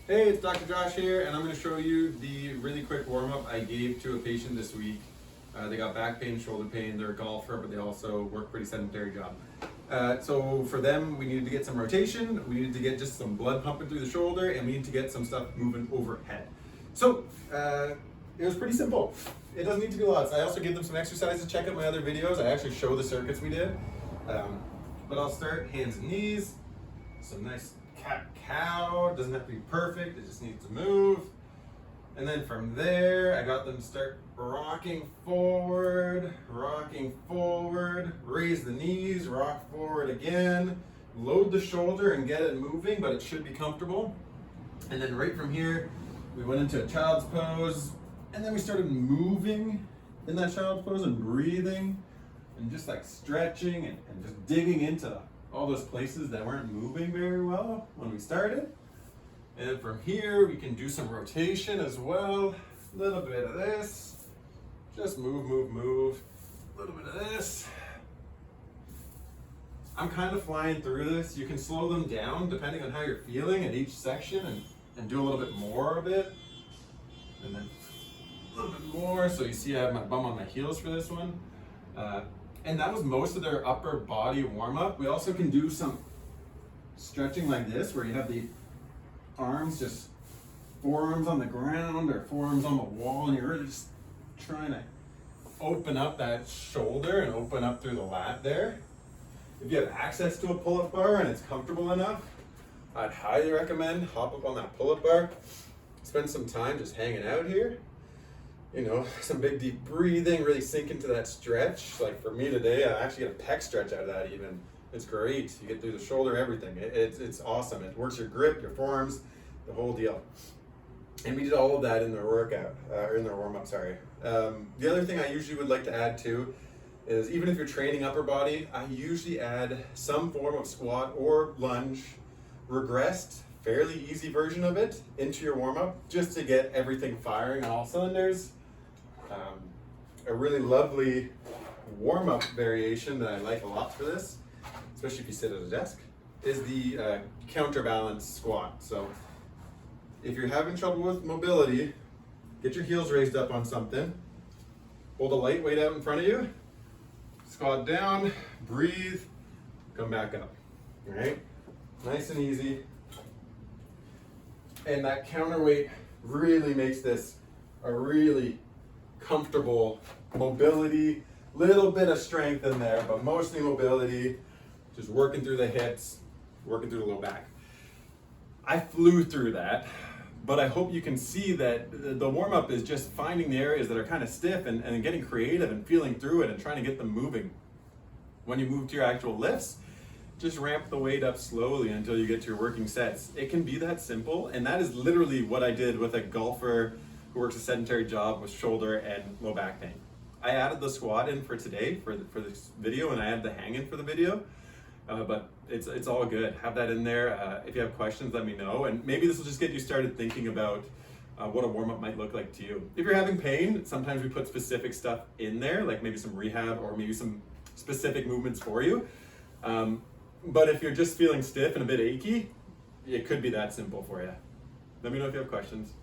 Hey, it's Dr. Josh here, and I'm going to show you the really quick warm-up I gave to a patient this week. They got back pain, shoulder pain, they're a golfer, but they also work a pretty sedentary job. So for them, we needed to get some rotation, we needed to get just some blood pumping through the shoulder, and we need to get some stuff moving overhead. So it was pretty simple. It doesn't need to be lots. I also give them some exercises. Check out my other videos. I actually show the circuits we did. But I'll start hands and knees, some nice cat-cow. Doesn't have to be perfect, it just needs to move. And then from there, I got them to start rocking forward, raise the knees, rock forward again, load the shoulder and get it moving, but it should be comfortable. And then right from here, we went into a child's pose, and then we started moving in that child's pose and breathing and just like stretching and just digging into all those places that weren't moving very well when we started. And from here, we can do some rotation as well. A little bit of this. Just move, move, move. A little bit of this. I'm kind of flying through this. You can slow them down depending on how you're feeling at each section and do a little bit more of it. And then a little bit more. So you see I have my bum on my heels for this one. And that was most of their upper body warm-up. We also can do some stretching like this, where you have the arms just forearms on the ground or forearms on the wall, and you're really just trying to open up that shoulder and open up through the lat there. If you have access to a pull-up bar and it's comfortable enough, I'd highly recommend hop up on that pull-up bar, spend some time just hanging out here. You know, some big deep breathing, really sink into that stretch. Like for me today, I actually get a pec stretch out of that even. It's great. You get through the shoulder, everything. It's awesome. It works your grip, your forearms, the whole deal. And we did all of that in their workout, or in their warm-up, sorry. The other thing I usually would like to add too is, even if you're training upper body, I usually add some form of squat or lunge, regressed, fairly easy version of it into your warm-up, just to get everything firing on all cylinders. A really lovely warm-up variation that I like a lot for this, especially if you sit at a desk, is the counterbalance squat. So if you're having trouble with mobility, get your heels raised up on something, hold a light weight out in front of you, squat down, breathe, come back up. All right, nice and easy. And that counterweight really makes this a really comfortable mobility, little bit of strength in there, but mostly mobility, just working through the hips, working through the low back. I flew through that, but I hope you can see that the warm-up is just finding the areas that are kind of stiff and getting creative and feeling through it and trying to get them moving. When you move to your actual lifts, just ramp the weight up slowly until you get to your working sets. It can be that simple, and that is literally what I did with a golfer who works a sedentary job with shoulder and low back pain. I added the squat in for today for this video, and I added the hang in for the video, but it's all good. Have that in there. If you have questions, let me know, and maybe this will just get you started thinking about what a warm-up might look like to you. If you're having pain, sometimes we put specific stuff in there, like maybe some rehab or maybe some specific movements for you. But if you're just feeling stiff and a bit achy, it could be that simple for you. Let me know if you have questions.